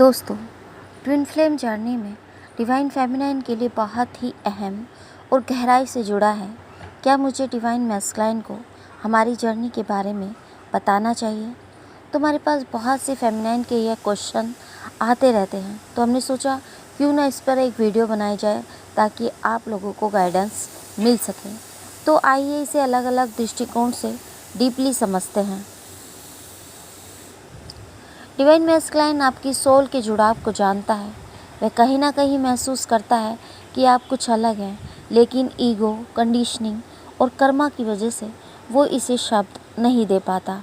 दोस्तों, twin flame journey में divine feminine के लिए बहुत ही अहम और गहराई से जुड़ा है। क्या मुझे डिवाइन मैस्कुलाइन को हमारी जर्नी के बारे में बताना चाहिए? तो हमारे पास बहुत से फेमिनाइन के यह क्वेश्चन आते रहते हैं, तो हमने सोचा क्यों ना इस पर एक वीडियो बनाई जाए ताकि आप लोगों को गाइडेंस मिल सके। तो आइए इसे अलग अलग दृष्टिकोण से डीपली समझते हैं। डिवाइन मैस्कुलाइन आपकी सोल के जुड़ाव को जानता है। वह कहीं ना कहीं महसूस करता है कि आप कुछ अलग हैं, लेकिन ईगो, कंडीशनिंग और कर्मा की वजह से वो इसे शब्द नहीं दे पाता।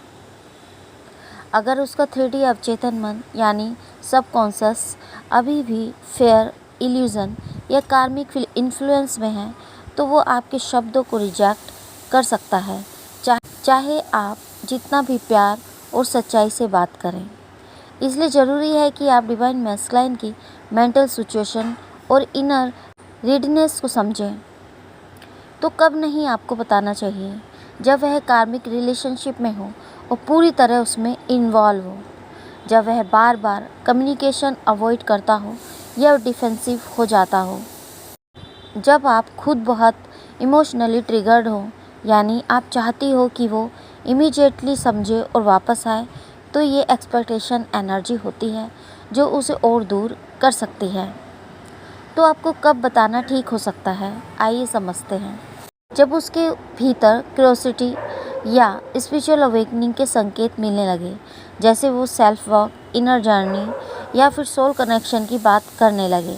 अगर उसका 3D अवचेतन मन यानी सबकॉन्शियस अभी भी फेयर, इल्यूजन या कार्मिक इन्फ्लुएंस में है, तो वो आपके शब्दों को रिजेक्ट कर सकता है, चाहे आप जितना भी प्यार और सच्चाई से बात करें। इसलिए ज़रूरी है कि आप डिवाइन मैस्कुलाइन की मेंटल सिचुएशन और इनर रीडनेस को समझें। तो कब नहीं आपको बताना चाहिए? जब वह कार्मिक रिलेशनशिप में हो और पूरी तरह उसमें इन्वॉल्व हो, जब वह बार बार कम्युनिकेशन अवॉइड करता हो या डिफेंसिव हो जाता हो, जब आप खुद बहुत इमोशनली ट्रिगर्ड हो, यानी आप चाहती हो कि वो इमीडिएटली समझे और वापस आए, तो ये एक्सपेक्टेशन एनर्जी होती है जो उसे और दूर कर सकती है। तो आपको कब बताना ठीक हो सकता है? आइए समझते हैं। जब उसके भीतर क्यूरियोसिटी या स्पिरिचुअल अवेकनिंग के संकेत मिलने लगे, जैसे वो सेल्फ वर्क, इनर जर्नी या फिर सोल कनेक्शन की बात करने लगे।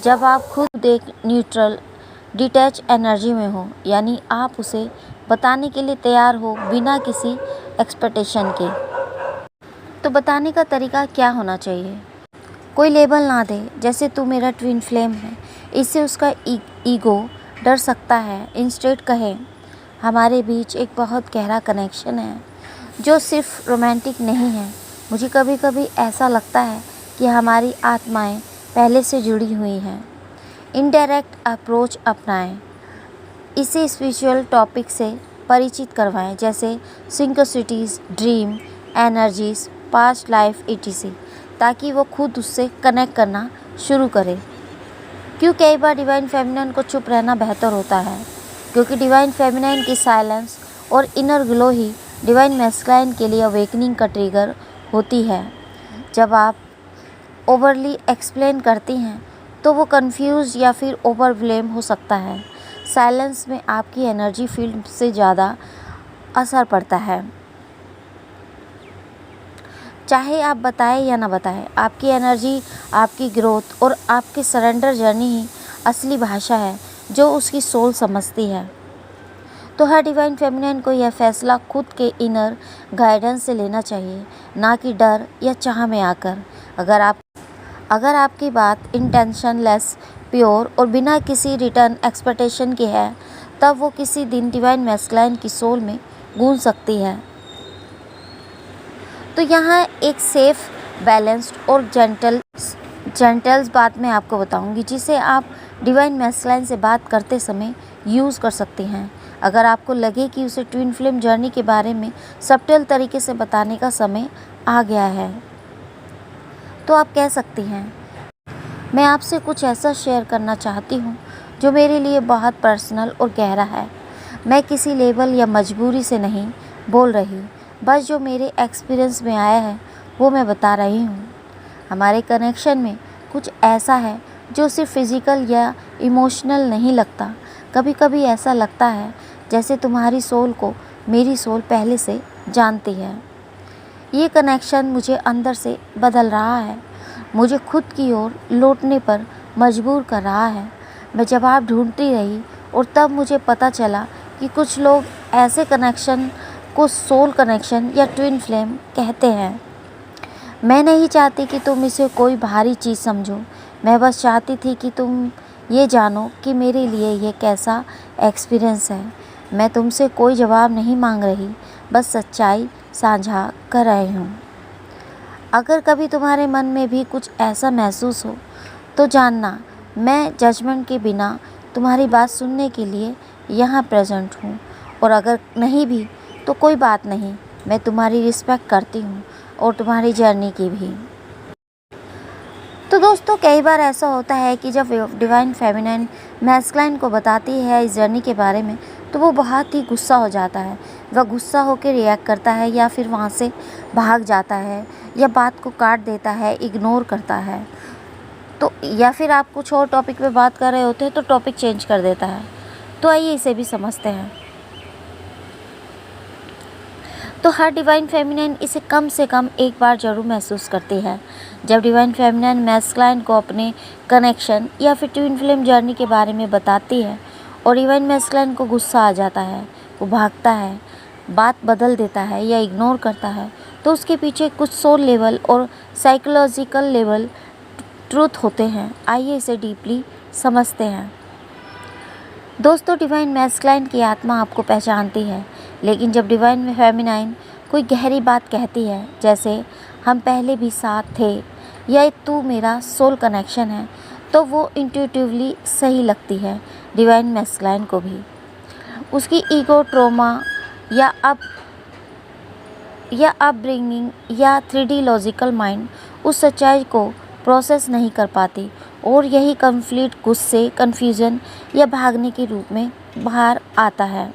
जब आप खुद एक न्यूट्रल, डिटैच एनर्जी में हो, यानी आप उसे बताने के लिए तैयार हो बिना किसी एक्सपेक्टेशन के। तो बताने का तरीका क्या होना चाहिए? कोई लेबल ना दे, जैसे तू मेरा ट्विन फ्लेम है, इससे उसका ईगो डर सकता है। इंस्टेड कहे, हमारे बीच एक बहुत गहरा कनेक्शन है जो सिर्फ रोमांटिक नहीं है। मुझे कभी कभी ऐसा लगता है कि हमारी आत्माएं पहले से जुड़ी हुई हैं। इनडायरेक्ट अप्रोच अपनाएं, इसे स्पिरिचुअल टॉपिक से परिचित करवाएं, जैसे synchronicities, dream, energies, past life etc, ताकि वो खुद उससे कनेक्ट करना शुरू करे। क्यों कई बार डिवाइन फेमिनाइन को चुप रहना बेहतर होता है? क्योंकि डिवाइन फेमिनाइन की साइलेंस और इनर ग्लो ही डिवाइन मैस्कुलाइन के लिए अवेकनिंग का ट्रिगर होती है। जब आप ओवरली एक्सप्लेन करती हैं तो वो कंफ्यूज या फिर ओवरव्लेम हो सकता है। साइलेंस में आपकी एनर्जी फील्ड से ज़्यादा असर पड़ता है। चाहे आप बताएं या ना बताएं, आपकी एनर्जी, आपकी ग्रोथ और आपकी सरेंडर जर्नी ही असली भाषा है जो उसकी सोल समझती है। तो हर डिवाइन फेमिनाइन को यह फैसला खुद के इनर गाइडेंस से लेना चाहिए, ना कि डर या चाह में आकर। अगर आपकी बात इंटेंशनलेस, प्योर और बिना किसी रिटर्न एक्सपेक्टेशन की है, तब वो किसी दिन डिवाइन मैस्कुलाइन की सोल में गूंज सकती है। तो यहाँ एक सेफ, बैलेंस्ड और जेंटल्स बात मैं आपको बताऊंगी, जिसे आप डिवाइन मैस्कुलाइन से बात करते समय यूज़ कर सकती हैं। अगर आपको लगे कि उसे ट्विन फ्लेम जर्नी के बारे में सब्टल तरीके से बताने का समय आ गया है, तो आप कह सकती हैं, मैं आपसे कुछ ऐसा शेयर करना चाहती हूँ जो मेरे लिए बहुत पर्सनल और गहरा है। मैं किसी लेबल या मजबूरी से नहीं बोल रही, बस जो मेरे एक्सपीरियंस में आया है वो मैं बता रही हूँ। हमारे कनेक्शन में कुछ ऐसा है जो सिर्फ फिज़िकल या इमोशनल नहीं लगता। कभी कभी ऐसा लगता है जैसे तुम्हारी सोल को मेरी सोल पहले से जानती है। ये कनेक्शन मुझे अंदर से बदल रहा है, मुझे खुद की ओर लौटने पर मजबूर कर रहा है। मैं जवाब ढूंढती रही और तब मुझे पता चला कि कुछ लोग ऐसे कनेक्शन को सोल कनेक्शन या ट्विन फ्लेम कहते हैं। मैं नहीं चाहती कि तुम इसे कोई भारी चीज़ समझो, मैं बस चाहती थी कि तुम ये जानो कि मेरे लिए ये कैसा एक्सपीरियंस है। मैं तुमसे कोई जवाब नहीं मांग रही, बस सच्चाई साझा कर रही हूँ। अगर कभी तुम्हारे मन में भी कुछ ऐसा महसूस हो तो जानना, मैं जजमेंट के बिना तुम्हारी बात सुनने के लिए यहाँ प्रेजेंट हूँ। और अगर नहीं भी तो कोई बात नहीं, मैं तुम्हारी रिस्पेक्ट करती हूँ और तुम्हारी जर्नी की भी। तो दोस्तों कई बार ऐसा होता है कि जब डिवाइन फेमिनाइन मैस्कुलाइन को बताती है इस जर्नी के बारे में, तो वो बहुत ही गुस्सा हो जाता है। वह गुस्सा होकर रिएक्ट करता है या फिर वहाँ से भाग जाता है या बात को काट देता है, इग्नोर करता है। तो या फिर आप कुछ और टॉपिक पे बात कर रहे होते हैं तो टॉपिक चेंज कर देता है। तो आइए इसे भी समझते हैं। तो हर डिवाइन फेमिनाइन इसे कम से कम एक बार जरूर महसूस करती है। जब डिवाइन फेमिनाइन मैस्कुलाइन को अपने कनेक्शन या फिर ट्विन फ्लेम जर्नी के बारे में बताती है और डिवाइन मैस्कुलाइन को गुस्सा आ जाता है, वो भागता है, बात बदल देता है या इग्नोर करता है, तो उसके पीछे कुछ सोल लेवल और साइकोलॉजिकल लेवल ट्रूथ होते हैं। आइए इसे डीपली समझते हैं। दोस्तों डिवाइन मैस्कुलाइन की आत्मा आपको पहचानती है, लेकिन जब डिवाइन फेमिनाइन कोई गहरी बात कहती है, जैसे हम पहले भी साथ थे या तू मेरा सोल कनेक्शन है, तो वो इंट्यूटिवली सही लगती है डिवाइन मैस्कुलाइन को भी। उसकी ईगो ट्रॉमा या अपब्रिंगिंग या 3D लॉजिकल माइंड उस सच्चाई को प्रोसेस नहीं कर पाती और यही कन्फ्लिक्ट गुस्से, कन्फ्यूजन या भागने के रूप में बाहर आता है।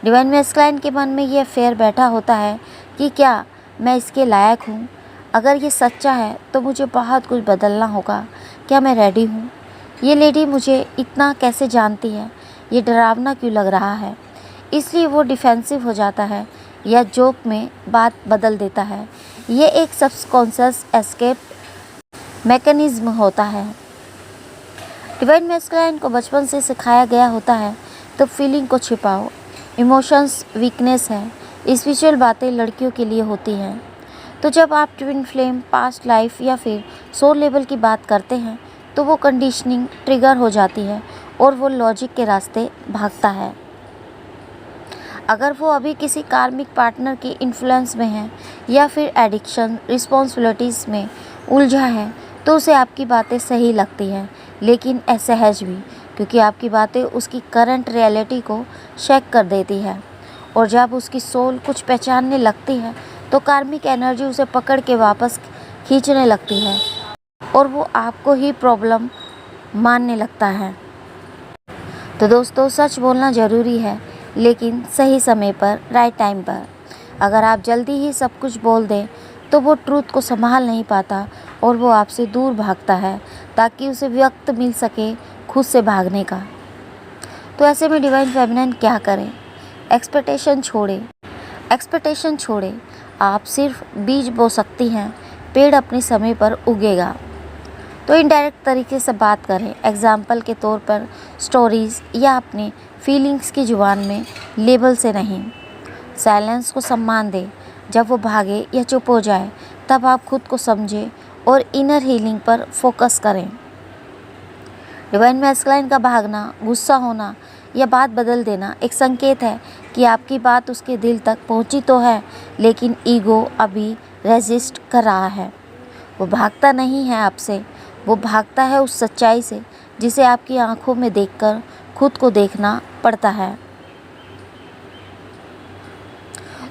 डिवाइन मैस्कुलाइन के मन में ये फेयर बैठा होता है कि क्या मैं इसके लायक हूँ? अगर ये सच्चा है तो मुझे बहुत कुछ बदलना होगा। क्या मैं रेडी हूँ? ये लेडी मुझे इतना कैसे जानती है? ये डरावना क्यों लग रहा है? इसलिए वो डिफेंसिव हो जाता है या जोक में बात बदल देता है। ये एक सबकॉन्शियस एस्केप मैकेनिज्म होता है। डिवाइन मैस्कुलाइन को बचपन से सिखाया गया होता है तो फीलिंग को छिपाओ, इमोशंस वीकनेस है, स्पिरिचुअल बातें लड़कियों के लिए होती हैं। तो जब आप ट्विन फ्लेम, पास्ट लाइफ या फिर सोल लेवल की बात करते हैं तो वो कंडीशनिंग ट्रिगर हो जाती है और वो लॉजिक के रास्ते भागता है। अगर वो अभी किसी कार्मिक पार्टनर के इन्फ्लुएंस में है या फिर एडिक्शन, रिस्पॉन्सिबिलिटीज़ में उलझा है, तो उसे आपकी बातें सही लगती हैं, लेकिन असहज भी, क्योंकि आपकी बातें उसकी करंट रियलिटी को शेक कर देती है। और जब उसकी सोल कुछ पहचानने लगती है तो कार्मिक एनर्जी उसे पकड़ के वापस खींचने लगती है और वो आपको ही प्रॉब्लम मानने लगता है। तो दोस्तों सच बोलना ज़रूरी है, लेकिन सही समय पर, राइट टाइम पर। अगर आप जल्दी ही सब कुछ बोल दें तो वो ट्रूथ को संभाल नहीं पाता और वो आपसे दूर भागता है ताकि उसे वक्त मिल सके खुद से भागने का। तो ऐसे में डिवाइन फेमिनाइन क्या करें? एक्सपेक्टेशन छोड़े। आप सिर्फ बीज बो सकती हैं, पेड़ अपने समय पर उगेगा। तो इनडायरेक्ट तरीके से बात करें, एग्जाम्पल के तौर पर स्टोरीज़ या अपने फीलिंग्स की जुबान में, लेबल से नहीं। साइलेंस को सम्मान दें। जब वो भागे या चुप हो जाए तब आप खुद को समझें और इनर हीलिंग पर फोकस करें। डिवाइन मैस्कुलाइन का भागना, गुस्सा होना या बात बदल देना एक संकेत है कि आपकी बात उसके दिल तक पहुंची तो है, लेकिन ईगो अभी रेजिस्ट कर रहा है। वो भागता नहीं है आपसे, वो भागता है उस सच्चाई से जिसे आपकी आंखों में देखकर खुद को देखना पड़ता है।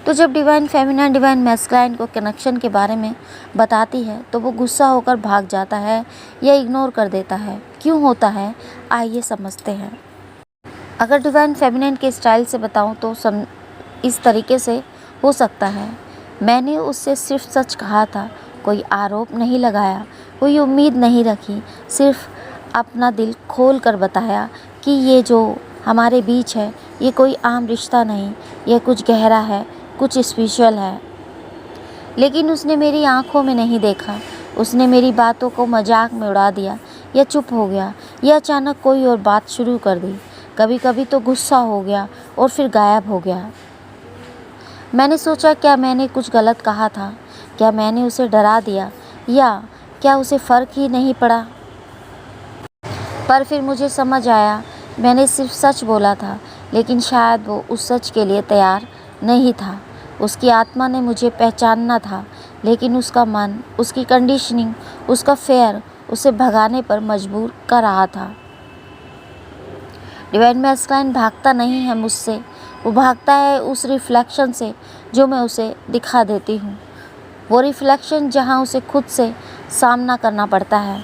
तो जब डिवाइन फेमिनाइन डिवाइन मैस्कुलाइन को कनेक्शन के बारे में बताती है तो वो गुस्सा होकर भाग जाता है या इग्नोर कर देता है। क्यों होता है, आइए समझते हैं। अगर डिवाइन फेमिनाइन के स्टाइल से बताऊं तो इस तरीके से हो सकता है। मैंने उससे सिर्फ सच कहा था, कोई आरोप नहीं लगाया, कोई उम्मीद नहीं रखी, सिर्फ अपना दिल खोल कर बताया कि ये जो हमारे बीच है ये कोई आम रिश्ता नहीं, ये कुछ गहरा है, कुछ स्पिरिचुअल है। लेकिन उसने मेरी आंखों में नहीं देखा, उसने मेरी बातों को मजाक में उड़ा दिया या चुप हो गया या अचानक कोई और बात शुरू कर दी। कभी कभी तो गुस्सा हो गया और फिर गायब हो गया। मैंने सोचा क्या मैंने कुछ गलत कहा था, क्या मैंने उसे डरा दिया या क्या उसे फ़र्क ही नहीं पड़ा। पर फिर मुझे समझ आया मैंने सिर्फ सच बोला था, लेकिन शायद वो उस सच के लिए तैयार नहीं था। उसकी आत्मा ने मुझे पहचानना था, लेकिन उसका मन, उसकी कंडीशनिंग, उसका फेयर उसे भगाने पर मजबूर कर रहा था। डिवाइन मैस्कुलाइन भागता नहीं है मुझसे, वो भागता है उस रिफ्लेक्शन से जो मैं उसे दिखा देती हूँ। वो रिफ्लेक्शन जहाँ उसे खुद से सामना करना पड़ता है।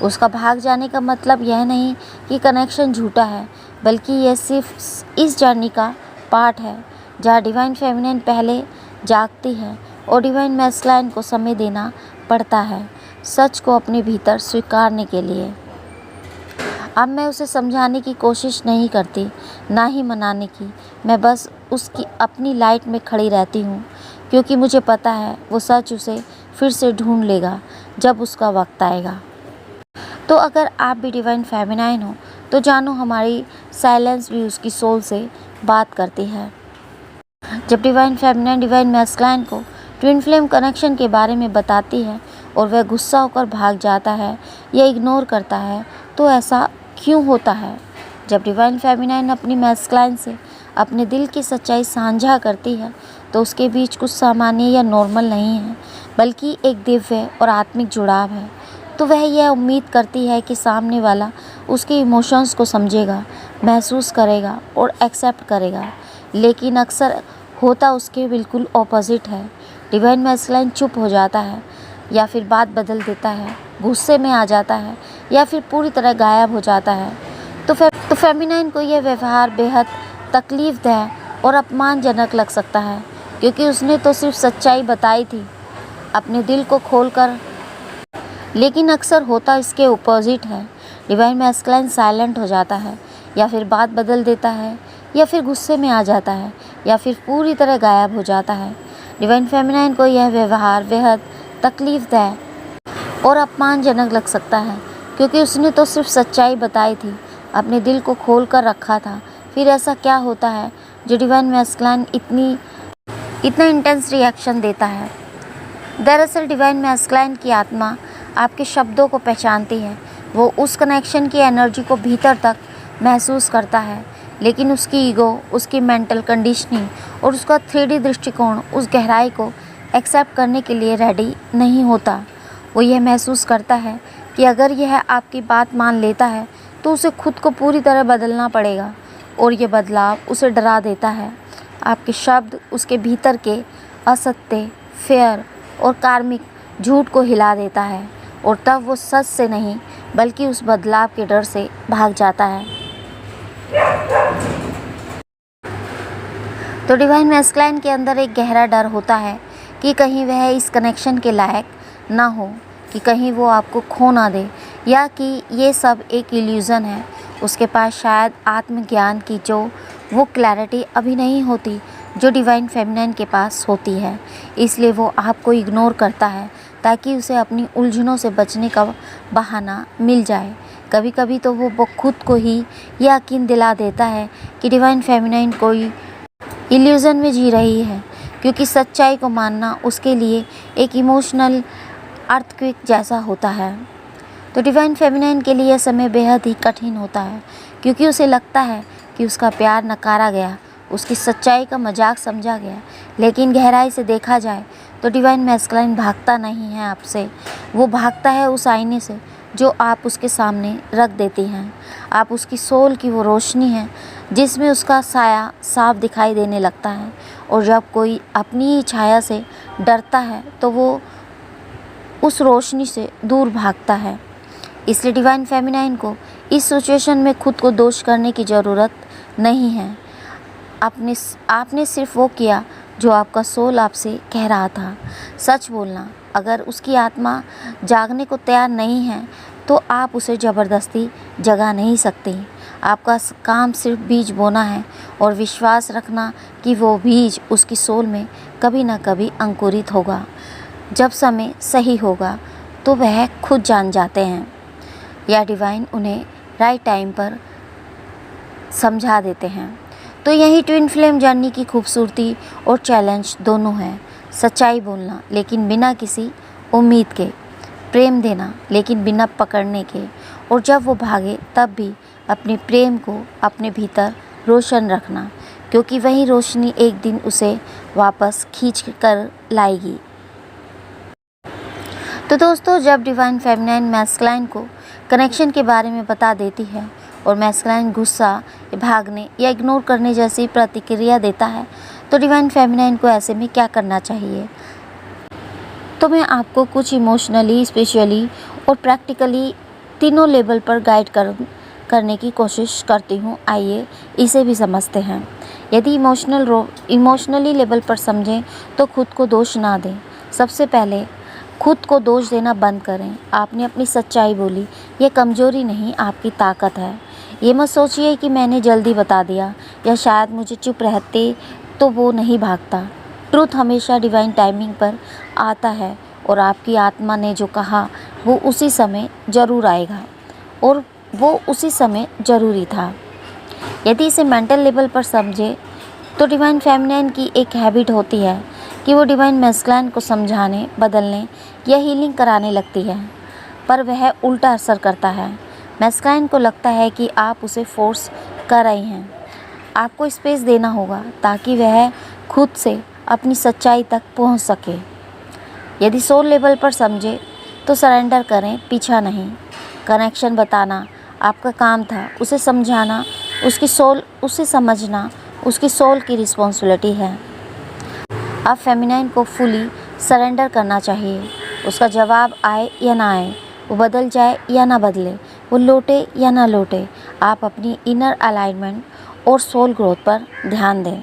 उसका भाग जाने का मतलब यह नहीं कि कनेक्शन झूठा है, बल्कि यह सिर्फ इस जर्नी का पार्ट है जहाँ डिवाइन फेमिनिन पहले जागती है और डिवाइन मैस्कुलाइन को समय देना पड़ता है सच को अपने भीतर स्वीकारने के लिए। अब मैं उसे समझाने की कोशिश नहीं करती, ना ही मनाने की। मैं बस उसकी अपनी लाइट में खड़ी रहती हूँ, क्योंकि मुझे पता है वो सच उसे फिर से ढूंढ लेगा जब उसका वक्त आएगा। तो अगर आप भी डिवाइन फेमिनाइन हो तो जानो, हमारी साइलेंस भी उसकी सोल से बात करती है। जब डिवाइन फेमिनाइन डिवाइन मैस्कुलाइन को ट्विन फ्लेम कनेक्शन के बारे में बताती है और वह गुस्सा होकर भाग जाता है या इग्नोर करता है, तो ऐसा क्यों होता है? जब डिवाइन फेमिनाइन अपनी मैस्कुलाइन से अपने दिल की सच्चाई साझा करती है तो उसके बीच कुछ सामान्य या नॉर्मल नहीं है, बल्कि एक दिव्य और आत्मिक जुड़ाव है। तो वह यह उम्मीद करती है कि सामने वाला उसके इमोशंस को समझेगा, महसूस करेगा और एक्सेप्ट करेगा, लेकिन अक्सर होता उसके बिल्कुल ऑपोजिट है। डिवाइन मैस्कुलाइन चुप हो जाता है या फिर बात बदल देता है, गुस्से में आ जाता है या फिर पूरी तरह गायब हो जाता है। तो फेमिनाइन को यह व्यवहार बेहद तकलीफदेह और अपमानजनक लग सकता है, क्योंकि उसने तो सिर्फ सच्चाई बताई थी अपने दिल को खोलकर, लेकिन अक्सर होता इसके अपोजिट है। डिवाइन मैस्कुलाइन साइलेंट हो जाता है या फिर बात बदल देता है या फिर गुस्से में आ जाता है या फिर पूरी तरह गायब हो जाता है। डिवाइन फेमिनाइन को यह व्यवहार बेहद तकलीफदेह और अपमानजनक लग सकता है, क्योंकि उसने तो सिर्फ सच्चाई बताई थी, अपने दिल को खोल कर रखा था। फिर ऐसा क्या होता है जो डिवाइन मैस्कुलाइन इतना इंटेंस रिएक्शन देता है? दरअसल डिवाइन मैस्कुलाइन की आत्मा आपके शब्दों को पहचानती है। वो उस कनेक्शन की एनर्जी को भीतर तक महसूस करता है, लेकिन उसकी ईगो, उसकी मेंटल कंडीशनिंग और उसका 3D दृष्टिकोण उस गहराई को एक्सेप्ट करने के लिए रेडी नहीं होता। वो यह महसूस करता है कि अगर यह आपकी बात मान लेता है तो उसे खुद को पूरी तरह बदलना पड़ेगा, और ये बदलाव उसे डरा देता है। आपके शब्द उसके भीतर के असत्य, फेयर और कार्मिक झूठ को हिला देता है, और तब वो सच से नहीं बल्कि उस बदलाव के डर से भाग जाता है। तो डिवाइन मैस्कुलाइन के अंदर एक गहरा डर होता है कि कहीं वह इस कनेक्शन के लायक ना हो, कि कहीं वो आपको खो ना दे, या कि ये सब एक इल्यूज़न है। उसके पास शायद आत्मज्ञान की वो क्लैरिटी अभी नहीं होती जो डिवाइन फेमिनाइन के पास होती है। इसलिए वो आपको इग्नोर करता है ताकि उसे अपनी उलझनों से बचने का बहाना मिल जाए। कभी कभी तो वो खुद को ही यकीन दिला देता है कि डिवाइन फेमिनाइन कोई इल्यूज़न में जी रही है, क्योंकि सच्चाई को मानना उसके लिए एक इमोशनल अर्थक्वेक जैसा होता है। तो डिवाइन फेमिनाइन के लिए यह समय बेहद ही कठिन होता है, क्योंकि उसे लगता है कि उसका प्यार नकारा गया, उसकी सच्चाई का मजाक समझा गया। लेकिन गहराई से देखा जाए तो डिवाइन मैस्कुलाइन भागता नहीं है आपसे, वो भागता है उस आईने से जो आप उसके सामने रख देती हैं। आप उसकी सोल की वो रोशनी है जिसमें उसका साया साफ दिखाई देने लगता है, और जब कोई अपनी ही छाया से डरता है तो वो उस रोशनी से दूर भागता है। इसलिए डिवाइन फेमिनाइन को इस सिचुएशन में खुद को दोष करने की ज़रूरत नहीं है। आपने सिर्फ वो किया जो आपका सोल आपसे कह रहा था, सच बोलना। अगर उसकी आत्मा जागने को तैयार नहीं है तो आप उसे ज़बरदस्ती जगा नहीं सकते। आपका काम सिर्फ बीज बोना है और विश्वास रखना कि वो बीज उसकी सोल में कभी ना कभी अंकुरित होगा। जब समय सही होगा तो वह खुद जान जाते हैं, या डिवाइन उन्हें राइट टाइम पर समझा देते हैं। तो यही ट्विन फ्लेम जर्नी की खूबसूरती और चैलेंज दोनों है। सच्चाई बोलना लेकिन बिना किसी उम्मीद के, प्रेम देना लेकिन बिना पकड़ने के, और जब वो भागे तब भी अपने प्रेम को अपने भीतर रोशन रखना, क्योंकि वही रोशनी एक दिन उसे वापस खींच कर लाएगी। तो दोस्तों, जब डिवाइन फेमिनाइन मैस्कुलाइन को कनेक्शन के बारे में बता देती है और मैस्कुलाइन गुस्सा, भागने या इग्नोर करने जैसी प्रतिक्रिया देता है, तो डिवाइन फेमिनाइन को ऐसे में क्या करना चाहिए? तो मैं आपको कुछ इमोशनली, स्पिरिचुअली और प्रैक्टिकली तीनों लेवल पर गाइड करने की कोशिश करती हूँ। आइए इसे भी समझते हैं। यदि इमोशनली लेवल पर समझें तो खुद को दोष ना दें। सबसे पहले खुद को दोष देना बंद करें। आपने अपनी सच्चाई बोली, ये कमज़ोरी नहीं, आपकी ताकत है। ये मत सोचिए कि मैंने जल्दी बता दिया या शायद मुझे चुप रहते तो वो नहीं भागता। ट्रुथ हमेशा डिवाइन टाइमिंग पर आता है और आपकी आत्मा ने जो कहा वो उसी समय ज़रूर आएगा और वो उसी समय ज़रूरी था। यदि इसे मेंटल लेवल पर समझे तो डिवाइन फेमिनिन की एक हैबिट होती है कि वो डिवाइन मैस्कुलिन को समझाने, बदलने या हीलिंग कराने लगती है, पर वह उल्टा असर करता है। मैस्कुलिन को लगता है कि आप उसे फोर्स कर रहे हैं। आपको स्पेस देना होगा ताकि वह खुद से अपनी सच्चाई तक पहुंच सके। यदि सोल लेवल पर समझे तो सरेंडर करें, पीछा नहीं। कनेक्शन बताना आपका काम था, उसे समझाना उसे समझना उसकी सोल की रिस्पॉन्सिबिलिटी है। अब फेमिनाइन को फुली सरेंडर करना चाहिए। उसका जवाब आए या ना आए, वो बदल जाए या ना बदले, वो लौटे या ना लौटे, आप अपनी इनर अलाइनमेंट और सोल ग्रोथ पर ध्यान दें।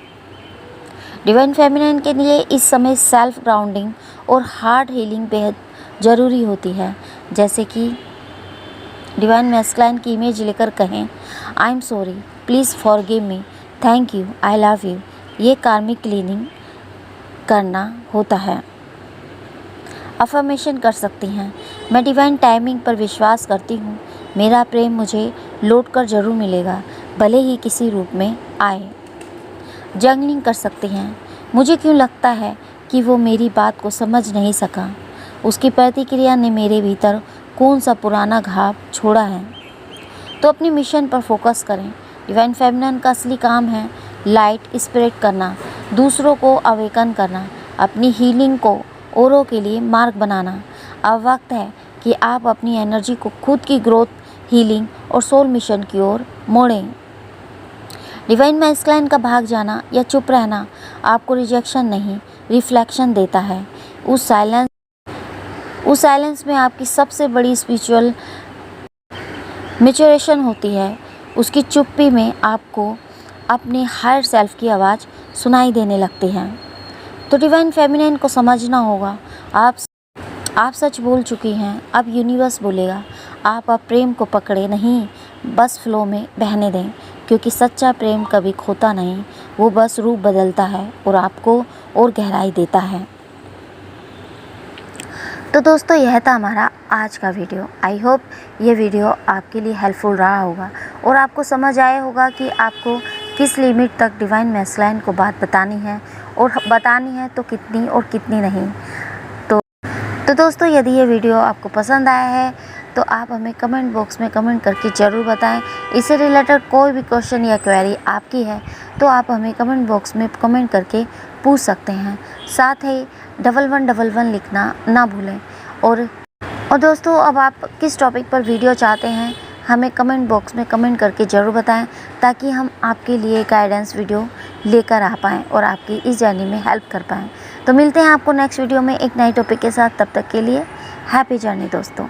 डिवाइन फेमिनाइन के लिए इस समय सेल्फ ग्राउंडिंग और हार्ट हीलिंग बेहद ज़रूरी होती है। जैसे कि डिवाइन मैस्कुलिन की इमेज लेकर कहें, I am sorry, please forgive me, thank you, I love you. ये कार्मिक क्लीनिंग करना होता है। अफर्मेशन कर सकती हैं, मैं डिवाइन टाइमिंग पर विश्वास करती हूँ। मेरा प्रेम मुझे लौट कर ज़रूर मिलेगा, भले ही किसी रूप में आए। जंगलिंग कर सकती हैं, मुझे क्यों लगता है कि वो मेरी बात को समझ नहीं सका। उसकी प्रतिक्रिया ने मेरे भीतर कौन सा पुराना घाव छोड़ा है। तो अपनी मिशन पर फोकस करें। डिवाइन फेमिनिन का असली काम है लाइट स्प्रेड करना, दूसरों को अवेकन करना, अपनी हीलिंग को औरों के लिए मार्ग बनाना। अब वक्त है कि आप अपनी एनर्जी को खुद की ग्रोथ, हीलिंग और सोल मिशन की ओर मोड़ें। डिवाइन मैस्कुलिन का भाग जाना या चुप रहना आपको रिजेक्शन नहीं, रिफ्लेक्शन देता है। उस साइलेंस में आपकी सबसे बड़ी स्पिरिचुअल मैच्योरेशन होती है। उसकी चुप्पी में आपको अपने हायर सेल्फ की आवाज़ सुनाई देने लगती है। तो डिवाइन फेमिनिन को समझना होगा, आप सच बोल चुकी हैं, अब यूनिवर्स बोलेगा। आप अब प्रेम को पकड़े नहीं, बस फ्लो में बहने दें, क्योंकि सच्चा प्रेम कभी खोता नहीं, वो बस रूप बदलता है और आपको और गहराई देता है। तो दोस्तों, यह था हमारा आज का वीडियो। आई होप ये वीडियो आपके लिए हेल्पफुल रहा होगा और आपको समझ आया होगा कि आपको किस लिमिट तक डिवाइन मैस्कुलिन को बात बतानी है और बतानी है तो कितनी और कितनी नहीं। तो दोस्तों, यदि ये वीडियो आपको पसंद आया है तो आप हमें कमेंट बॉक्स में कमेंट करके ज़रूर बताएं। इससे रिलेटेड कोई भी क्वेश्चन या क्वेरी आपकी है तो आप हमें कमेंट बॉक्स में कमेंट करके पूछ सकते हैं। साथ ही 1111 लिखना ना भूलें। और दोस्तों, अब आप किस टॉपिक पर वीडियो चाहते हैं हमें कमेंट बॉक्स में कमेंट करके ज़रूर बताएं, ताकि हम आपके लिए गाइडेंस वीडियो लेकर आ पाएँ और आपकी इस जर्नी में हेल्प कर पाएँ। तो मिलते हैं आपको नेक्स्ट वीडियो में एक नए टॉपिक के साथ। तब तक के लिए हैप्पी जर्नी दोस्तों।